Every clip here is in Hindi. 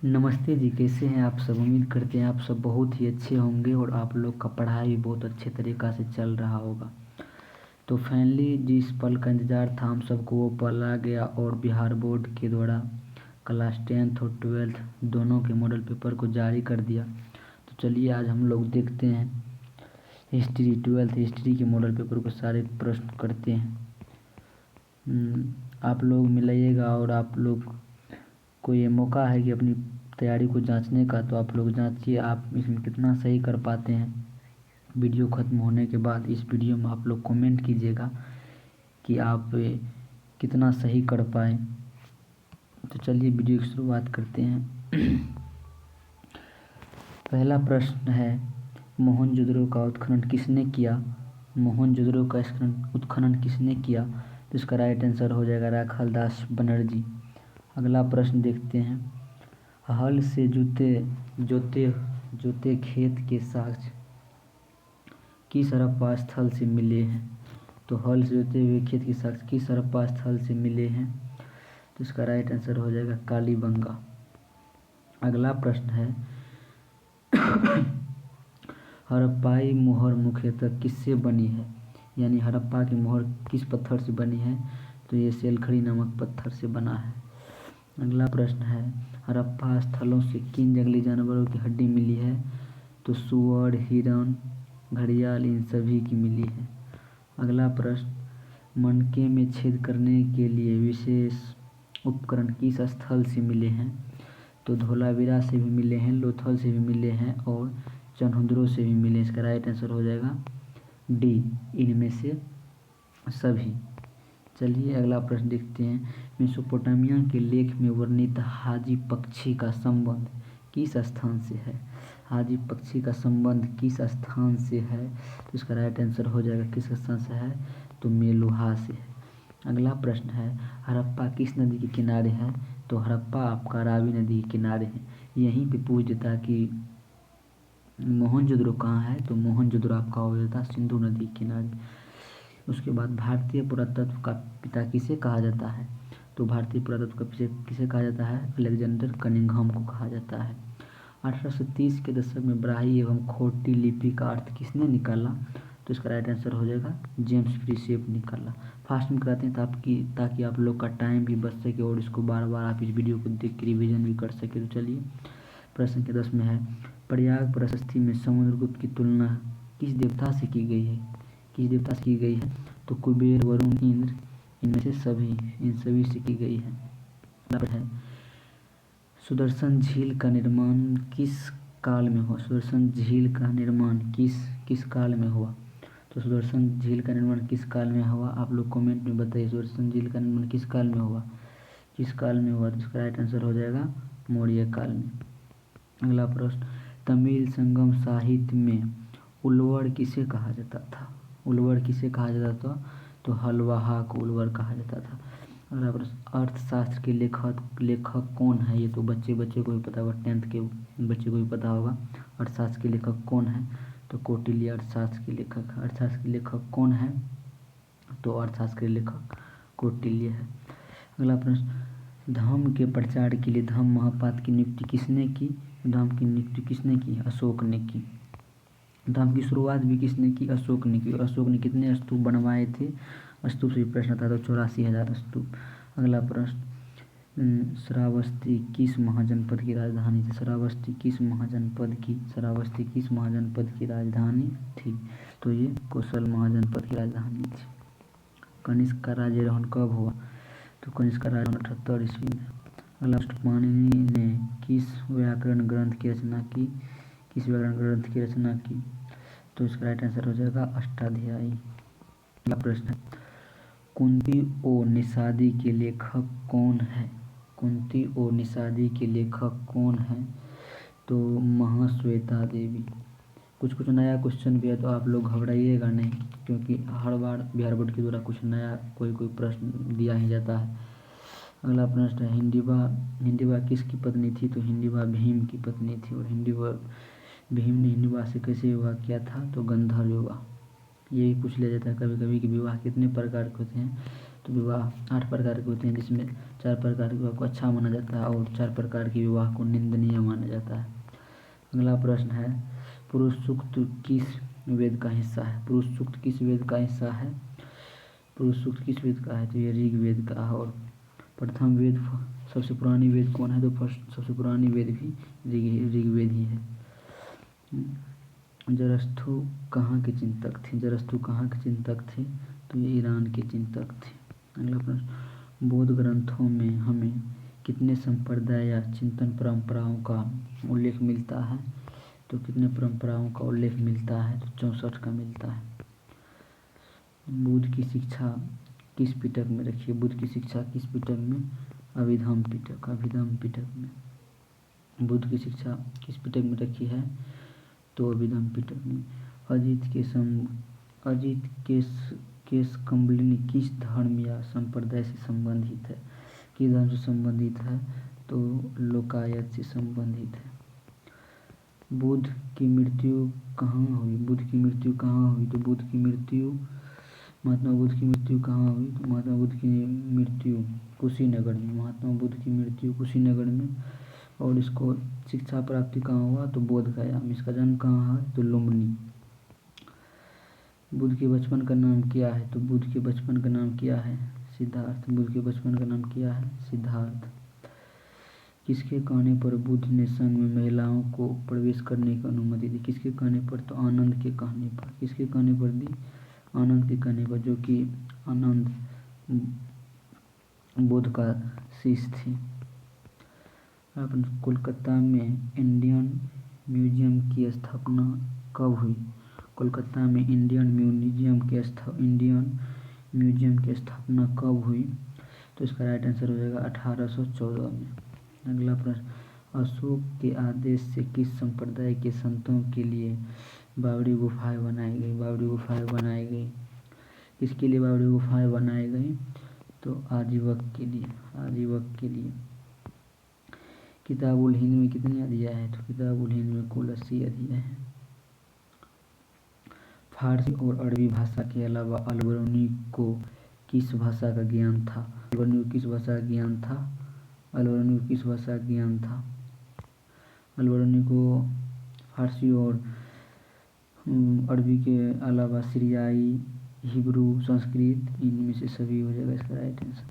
नमस्ते जी, कैसे हैं आप सब। उम्मीद करते हैं आप सब बहुत ही अच्छे होंगे और आप लोग का पढ़ाई भी बहुत अच्छे तरीक़ा से चल रहा होगा। तो फाइनली जिस पल का इंतज़ार था हम सबको वो पल आ गया और बिहार बोर्ड के द्वारा क्लास 10th और 12th दोनों के मॉडल पेपर को जारी कर दिया। तो चलिए आज हम लोग देखते हैं हिस्ट्री 12th हिस्ट्री के मॉडल पेपर को सारे प्रश्न करते हैं। आप लोग मिलाइएगा और आप लोग को ये मौका है कि अपनी तैयारी को जांचने का, तो आप लोग जांचिए आप इसमें कितना सही कर पाते हैं। वीडियो ख़त्म होने के बाद इस वीडियो में आप लोग कमेंट कीजिएगा कि आप कितना सही कर पाए। तो चलिए वीडियो की शुरुआत करते हैं। पहला प्रश्न है, मोहनजोदड़ो का उत्खनन किसने किया। मोहनजोदड़ो का उत्खनन किसने किया, तो इसका राइट आंसर हो जाएगा राखालदास बनर्जी। अगला प्रश्न देखते हैं, हल से जोते खेत के साक्ष्य किस हड़प्पा स्थल से मिले हैं। तो हल से जोते हुए खेत के साक्ष्य किस हड़प्पा स्थल से मिले हैं, तो इसका राइट आंसर हो जाएगा कालीबंगा। अगला प्रश्न है, हड़प्पाई मोहर मुख्यतः किससे बनी है, यानी हड़प्पा की मोहर किस पत्थर से बनी है, तो ये सेलखड़ी नामक पत्थर से बना है। अगला प्रश्न है, हड़प्पा स्थलों से किन जंगली जानवरों की हड्डी मिली है, तो सुअर, हिरण, घड़ियाल इन सभी की मिली है। अगला प्रश्न, मनके में छेद करने के लिए विशेष उपकरण किस स्थल से मिले हैं, तो धोलावीरा से भी मिले हैं, लोथल से भी मिले हैं और चनहुद्रो से भी मिले। इसका राइट आंसर हो जाएगा डी, इनमें से सभी। चलिए अगला प्रश्न देखते हैं, मेसोपोटामिया के लेख में वर्णित हाजी पक्षी का संबंध किस स्थान से है। हाजी पक्षी का संबंध किस स्थान से है, तो इसका राइट आंसर हो जाएगा किस स्थान से है, तो मेलुहा से है। अगला प्रश्न है, हड़प्पा किस नदी के किनारे है, तो हड़प्पा आपका रावी नदी के किनारे है। यहीं पे पूछ देता कि मोहनजोदड़ो कहाँ है, तो मोहनजोदड़ो आपका हो जाता सिंधु नदी के किनारे। उसके बाद भारतीय पुरातत्व का पिता किसे कहा जाता है, तो भारतीय पुरातत्व का पिता किसे कहा जाता है, अलेक्जेंडर कनिंघम को कहा जाता है। 1830 के दशक में ब्राह्मी एवं खोटी लिपि का अर्थ किसने निकाला, तो इसका राइट आंसर हो जाएगा जेम्स प्रिसेप निकाला। फास्ट में कराते हैं ताकि आप लोग का टाइम भी बच सके और इसको बार बार आप इस वीडियो को देख के रिविजन भी कर सके। तो चलिए प्रश्न के 10 में है, प्रयाग प्रशस्ति में समुद्रगुप्त की तुलना किस देवता से की गई है, किस देवता से की गई है, तो कुबेर, वरुण, इंद्र इनमें से सभी, इन सभी से की गई है। सुदर्शन झील का निर्माण किस काल में हुआ, सुदर्शन झील का निर्माण किस काल में हुआ, तो सुदर्शन झील का निर्माण किस काल में हुआ, आप लोग कमेंट में बताइए सुदर्शन झील का निर्माण किस काल में हुआ, किस काल में हुआ, तो इसका राइट आंसर हो जाएगा मौर्य काल में। अगला प्रश्न, तमिल संगम साहित्य में उलवर किसे कहा जाता था, उलवर किसे कहा जाता था, तो हलवाहा को उलवर कहा जाता था। अगला प्रश्न, अर्थशास्त्र के लेखक कौन है, ये तो बच्चे को भी पता होगा, 10th के बच्चे को भी पता होगा। अर्थशास्त्र के लेखक कौन है, तो कौटिल्य अर्थशास्त्र के लेखक। अर्थशास्त्र के लेखक कौन है, तो अर्थशास्त्र के लेखक कौटिल्य है। अगला प्रश्न, धम्म के प्रचार के लिए धम्म महापात्र की नियुक्ति किसने की, धम्म की नियुक्ति किसने की, अशोक ने की। धम्म की शुरुआत भी किसने की, अशोक ने की। अशोक ने कितने स्तूप बनवाए थे, स्तूप से प्रश्न था, तो 84,000 स्तूप। अगला प्रश्न, श्रावस्ती किस महाजनपद की राजधानी थी, श्रावस्ती किस महाजनपद की राजधानी थी, तो ये कौशल महाजनपद की राजधानी थी। कनिष्क का राज्यारोहण कब हुआ, तो कनिष्क का राज्यारोहण 78 ईस्वी में। अगला प्रश्न, पाणिनि ने किस व्याकरण ग्रंथ की रचना की, तो इसका राइट आंसर हो जाएगा अष्टाध्यायी। अगला प्रश्न है, कुंती और निषादी के लेखक कौन है, कुंती और निषादी के लेखक कौन है, तो महाश्वेता देवी। कुछ नया क्वेश्चन भी है, तो आप लोग घबराइएगा नहीं, क्योंकि हर बार बिहार बोर्ड के द्वारा कुछ नया कोई प्रश्न दिया ही जाता है। अगला प्रश्न है, हिंडिबा किसकी पत्नी थी, तो हिंडिबा भीम की पत्नी थी और भीम ने हिंडिबा से कैसे विवाह किया था, तो गंधर्व विवाह। ये भी पूछ लिया जाता है कभी कभी कि विवाह कितने प्रकार के होते हैं, तो विवाह 8 प्रकार के होते हैं, जिसमें 4 प्रकार के विवाह को अच्छा माना जाता है और 4 प्रकार के विवाह को निंदनीय माना जाता है। अगला प्रश्न है, पुरुष सूक्त किस वेद का हिस्सा है? पुरुष सूक्त किस वेद का हिस्सा है? पुरुष सूक्त किस वेद का है? तो ये ऋग्वेद का है। और प्रथम वेद, सबसे पुरानी वेद कौन है? तो फर्स्ट सबसे पुरानी वेद भी ऋग्वेद ही है। जरस्थु कहाँ के चिंतक थे? जरस्थु कहाँ के चिंतक थे? तो ये ईरान के चिंतक थे। अगला प्रश्न, बौद्ध ग्रंथों में हमें कितने संप्रदाय या चिंतन परंपराओं का उल्लेख मिलता है? तो कितने परंपराओं का उल्लेख मिलता है? तो 64 का मिलता है। बुद्ध की शिक्षा किस पिटक में रखी है? बुद्ध की शिक्षा किस पिटक में? अभिधम्म पिटक। अभिधम्म पिटक में बुद्ध की शिक्षा किस पिटक में रखी है? तो अभिधम्म पिटक में। अजित केश कंबलिनी किस धर्म या संप्रदाय से संबंधित है? किस धर्म से संबंधित है? तो लोकायत से संबंधित है। बुद्ध की मृत्यु कहाँ हुई? बुद्ध की मृत्यु कहाँ हुई? तो बुद्ध की मृत्यु, महात्मा बुद्ध की मृत्यु कहाँ हुई? तो महात्मा बुद्ध की मृत्यु कुशीनगर में। महात्मा बुद्ध की मृत्यु कुशीनगर में। और इसको शिक्षा प्राप्ति कहाँ हुआ? तो बोध गया में। इसका जन्म कहाँ है? तो लुम्बिनी। बुद्ध के बचपन का नाम क्या है? तो बुद्ध के बचपन का नाम क्या है? सिद्धार्थ। बुद्ध के बचपन का नाम क्या है? सिद्धार्थ। किसके कहने पर बुद्ध ने संघ में महिलाओं को प्रवेश करने की अनुमति दी? किसके कहने पर? तो आनंद के कहने पर। किसके कहने पर दी? आनंद के कहने पर, जो कि आनंद बुद्ध का शिष्य थे। कोलकाता में इंडियन म्यूजियम की स्थापना कब हुई? कोलकाता में इंडियन म्यूजियम की स्थापना कब हुई? तो इसका राइट आंसर हो जाएगा 1814 में। अगला प्रश्न, अशोक के आदेश से किस संप्रदाय के संतों के लिए बावड़ी गुफाएं बनाई गई? बावड़ी गुफाएं बनाई गई। किसके लिए बावड़ी गुफाएं बनाई गई? तो आजीवक के लिए। आजीवक के लिए। किताबुल हिंद में कितने अध्याय हैं? तो किताबुल हिंद में कुल 80 अध्याय हैं। फारसी और अरबी भाषा के अलावा अलबरूनी को किस भाषा का ज्ञान था? अलबरूनी को किस भाषा का ज्ञान था? अलबरूनी को किस भाषा का ज्ञान था? अलबरूनी को फारसी और अरबी के अलावा सीरियाई, हिब्रू, संस्कृत, इनमें से सभी हो जाएगा इसका राइट आंसर।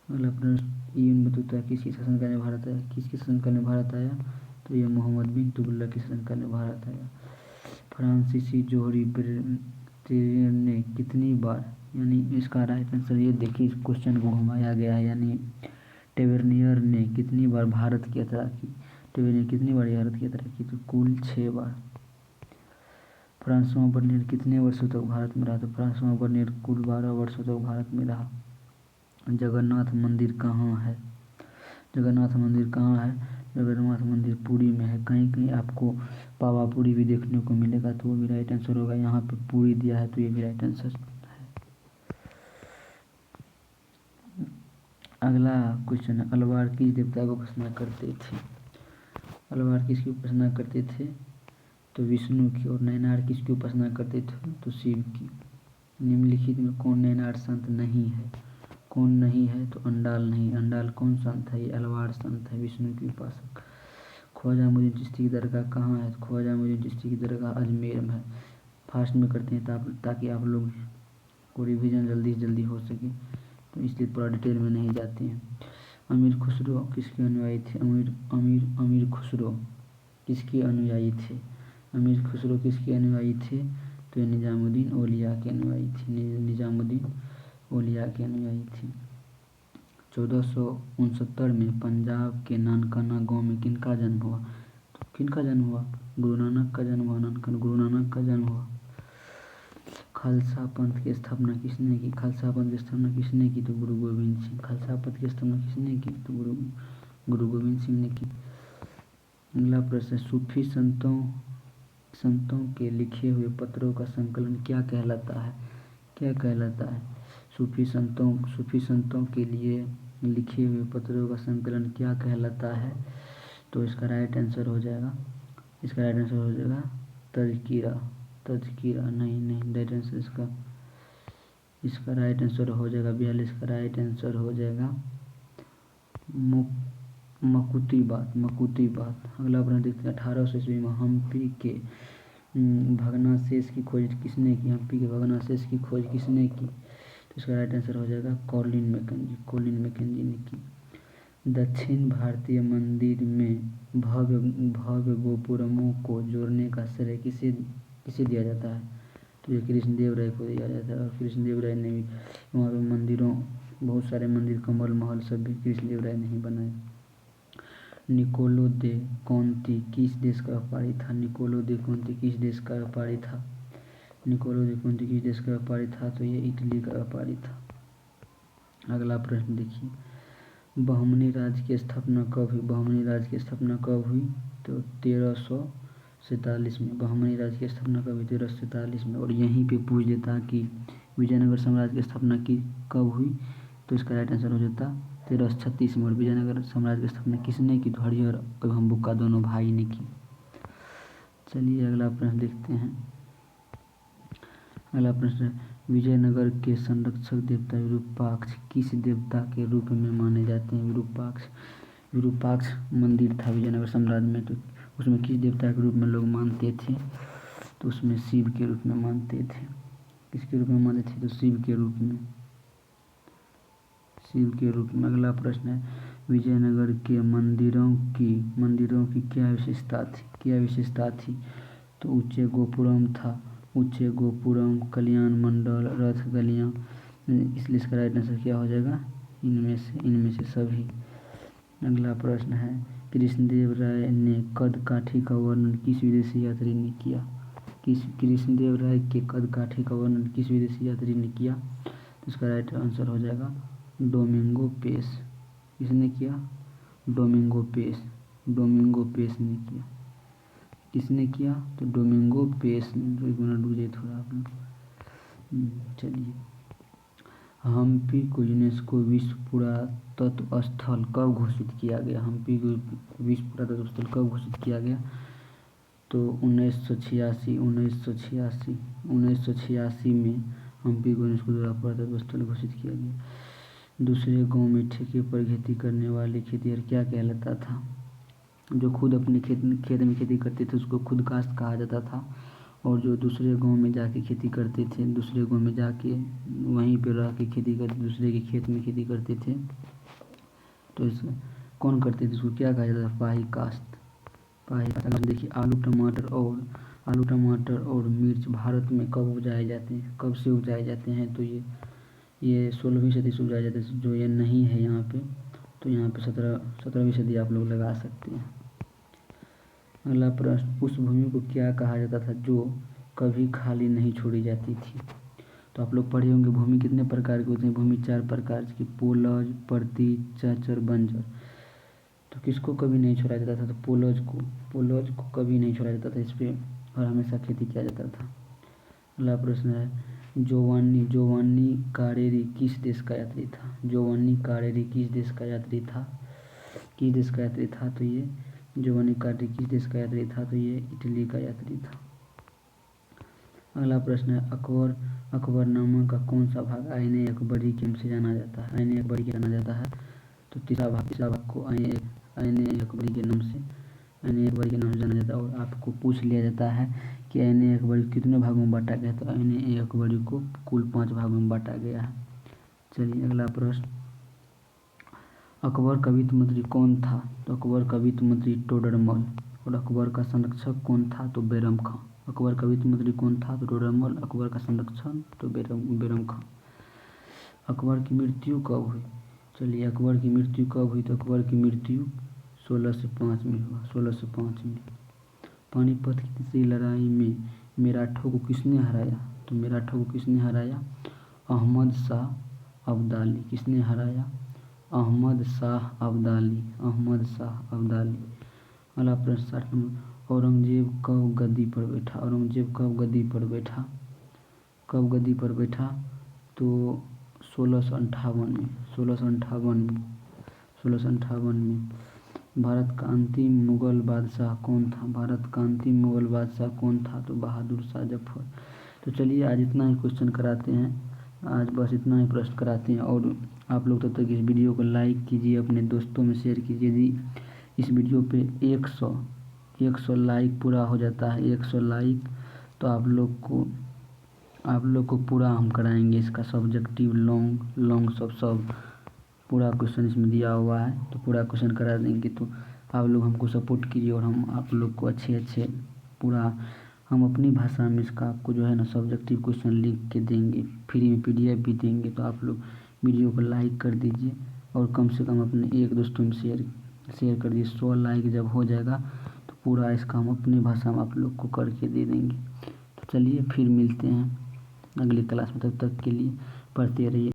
अगला प्रश्न, यून बतूता किसके शासनकाल में भारत आया? किसके शासनकाल में भारत आया? तो यह मोहम्मद बिन तुगलक के शासनकाल में भारत आया। फ्रांसीसी जोहरी टेरेर ने कितनी बार, यानी इसका राइट आंसर ये देखिए, इस क्वेश्चन को घुमाया गया है, यानी टेवेर्नियर ने कितनी बार भारत की यात्रा की? टेवेर्नियर कितनी बार भारत की यात्रा की? तो कुल 6 बार। फ्रांसवा बर्नियर कितने वर्षों तक भारत में रहा? तो फ्रांसवा बर्नियर कुल 12 वर्षों तक भारत में रहा। जगन्नाथ मंदिर कहाँ है? जगन्नाथ मंदिर कहाँ है? जगन्नाथ मंदिर पुरी में है। कहीं कहीं आपको पावापुरी भी देखने को मिलेगा, तो वो भी राइट आंसर होगा। यहाँ पे पुरी दिया है तो ये भी राइट आंसर है। अगला क्वेश्चन है, अलवार किस देवता को उपासना करते थे? अलवार किसकी उपासना करते थे? तो विष्णु की। और नैनार किसकी उपासना करते थे? तो शिव की। निम्नलिखित में कौन नैनार संत नहीं है? कौन नहीं है? तो अंडाल नहीं। अंडाल कौन संत है? ये अलवार संत है, विष्णु की उपासक। ख्वाजा मुइनुद्दीन चिश्ती की दरगाह कहाँ है? ख्वाजा मुइनुद्दीन चिश्ती की दरगाह अजमेर में है। फास्ट में करते हैं ताकि आप लोग को रिवीजन जल्दी से जल्दी हो सके, तो इसलिए पूरा डिटेल में नहीं जाते हैं। अमीर खुसरो किसके अनुयायी थे? अमीर खुसरो किसके अनुयायी थे? अमीर खुसरो किसके अनुयायी थे? तो ये निजामुद्दीन औलिया के अनुयायी थे। निजामुद्दीन औलिया के अनुयायी थे। 1469 में पंजाब के नानकाना गांव में किनका जन्म हुआ? तो किनका जन्म हुआ? गुरु नानक का जन्म हुआ। नानकाना गुरु नानक का जन्म हुआ। खालसा पंथ की स्थापना किसने की? खालसा पंथ की स्थापना किसने की? तो गुरु गोविंद सिंह। खालसा पंथ की स्थापना किसने की? तो गुरु गोविंद सिंह ने की। अगला प्रश्न, सूफी संतों के लिखे हुए पत्रों का संकलन क्या कहलाता है? क्या कहलाता है? सूफी संतों के लिए लिखे हुए पत्रों का संकलन क्या कहलाता है? तो इसका राइट आंसर हो जाएगा तज़किरा। नहीं राइट आंसर इसका राइट आंसर हो जाएगा 42 का राइट आंसर हो जाएगा मकुती बात। अगला प्रश्न देखते हैं 1800 ईस्वी में हम्पी के भग्नावशेष की खोज किसने की? हम्पी के भग्नावशेष की खोज किसने की? तो इसका राइट आंसर हो जाएगा कॉलिन मैकेंजी ने की। दक्षिण भारतीय मंदिर में भव्य गोपुरमों को जोड़ने का श्रेय किसे दिया जाता है? तो ये कृष्णदेव राय को दिया जाता है, और कृष्णदेव राय ने भी वहाँ पे मंदिरों, बहुत सारे मंदिर, कमल महल सब भी कृष्णदेव राय ने ही बनाए। निकोलो दे कॉन्ती किस देश का व्यापारी था? निकोलो दे कॉन्ती किस देश का व्यापारी था? तो ये इटली का व्यापारी था। अगला प्रश्न देखिए, बहमनी राज्य की स्थापना कब हुई? तो 1347 में। बहमनी राज्य की स्थापना कब हुई? 1347 में। और यहीं पे पूछ देता कि विजयनगर साम्राज्य की स्थापना कब हुई? तो इसका राइट आंसर हो जाता 1336 में। और विजयनगर साम्राज्य की स्थापना किसने की? तो हरिहर एवं बुक्का दोनों भाई ने की। चलिए अगला प्रश्न देखते हैं। अगला प्रश्न, विजयनगर के संरक्षक देवता विरूपाक्ष किस देवता के रूप में माने जाते हैं? विरूपाक्ष मंदिर था विजयनगर साम्राज्य में, तो उसमें किस देवता के रूप में लोग मानते थे? तो उसमें शिव के रूप में मानते थे। किसके रूप में मानते थे? तो शिव के रूप में। अगला प्रश्न है, विजयनगर के मंदिरों की क्या विशेषता थी? तो ऊंचे गोपुरम, कल्याण मंडल, रथ गलियां, इसलिए इसका राइट आंसर क्या हो जाएगा? इनमें से सभी। अगला प्रश्न है, कृष्णदेव राय ने कदकाठी का वर्णन किस विदेशी यात्री ने किया? कृष्णदेव राय के कदकाठी का वर्णन किस विदेशी यात्री ने किया? तो इसका राइट आंसर हो जाएगा डोमिंगो पेस। किसने किया? डोमिंगो पेस ने किया। किसने किया? तो डोमिंगो पेस ने। तो एक मिनट रुकिए थोड़ा आप लोग। चलिए, हम्पी को यूनेस्को विश्व पुरातत्व स्थल कब घोषित किया गया? हम्पी को विश्व पुरातत्व स्थल कब घोषित किया गया? तो 1986 में हम्पी को यूनेस्को द्वारा पुरातत्व स्थल घोषित किया गया। दूसरे गांव में ठेके पर खेती करने वाले खेतिहर क्या कहलाता था? जो खुद अपने खेत में खेती करते थे उसको खुद काश्त कहा जाता था, और जो दूसरे गांव में जाके खेती करते थे, दूसरे गांव में जाके वहीं पर रह के खेती करते, दूसरे के खेत में खेती करते थे, तो इसको कौन करते थे? इसको क्या कहा जाता था? पाही काश्त। देखिए, आलू टमाटर और मिर्च भारत में कब से उपजाए जाते हैं? तो ये 16वीं सदी से उपजाए जाते हैं। जो ये नहीं है यहाँ पे, तो यहाँ पे 17वीं सदी आप लोग लगा सकते हैं। अगला प्रश्न, उस भूमि को क्या कहा जाता था जो कभी खाली नहीं छोड़ी जाती थी? तो आप लोग पढ़े होंगे भूमि कितने प्रकार की होती है? भूमि 4 प्रकार की, पोलज, परती, चर, बंजर। तो किसको कभी नहीं छोड़ा जाता था? तो पोलज को कभी नहीं छोड़ा जाता था, इस पर और हमेशा खेती किया जाता था। अगला प्रश्न है, जोवान्नी कारेरी किस देश का यात्री था? किस देश का यात्री था? तो ये जोवान्नी कारेरी किस देश का यात्री था? तो ये इटली का यात्री था। अगला प्रश्न है, अकबरनामा का कौन सा भाग आईने अकबरी के नाम से जाना जाता है? तो तीसरा भाग को आईने अकबरी के नाम से जाना जाता है। और आपको पूछ लिया जाता है कि आईने अकबरी कितने भागों में बांटा गया? तो आईने अकबरी को कुल 5 भागों में बांटा गया है। चलिए अगला प्रश्न, अकबर का वित्त मंत्री कौन था? तो अकबर का वित्त मंत्री टोडरमल। और अकबर का संरक्षक कौन था? तो बैरम खां। अकबर का वित्त मंत्री कौन था? तो टोडरमल। अकबर का संरक्षक तो बैरम खां। अकबर की मृत्यु कब हुई? चलिए, अकबर की मृत्यु कब हुई? तो अकबर की मृत्यु 1605 में हुआ। पानीपत की तीसरी लड़ाई में मराठों को किसने हराया? तो मराठों को किसने हराया? अहमद शाह अब्दाली। किसने हराया? अहमद शाह अब्दाली। अगला प्रश्न 60 नंबर, औरंगजेब कब गद्दी पर बैठा? तो 1658 में। भारत का अंतिम मुगल बादशाह कौन था? तो बहादुर शाह जफर। तो चलिए आज इतना ही क्वेश्चन कराते हैं, आज बस इतना ही प्रश्न कराते हैं, और आप लोग तब तक इस वीडियो को लाइक कीजिए, अपने दोस्तों में शेयर कीजिए। यदि इस वीडियो पे 100 लाइक पूरा हो जाता है, 100 लाइक, तो आप लोग को पूरा हम कराएंगे इसका सब्जेक्टिव लॉन्ग सब पूरा क्वेश्चन इसमें दिया हुआ है, तो पूरा क्वेश्चन करा देंगे। तो आप लोग हमको सपोर्ट कीजिए और हम आप लोग को अच्छे पूरा हम अपनी भाषा में इसका आपको जो है ना सब्जेक्टिव क्वेश्चन लिख के देंगे, फ्री में PDF भी देंगे। तो आप लोग वीडियो को लाइक कर दीजिए और कम से कम अपने एक दोस्तों में शेयर कर दीजिए। 100 लाइक जब हो जाएगा तो पूरा इसका हम अपनी भाषा में आप लोग को करके दे देंगे। तो चलिए फिर मिलते हैं अगली क्लास में, तब तक के लिए पढ़ते रहिए।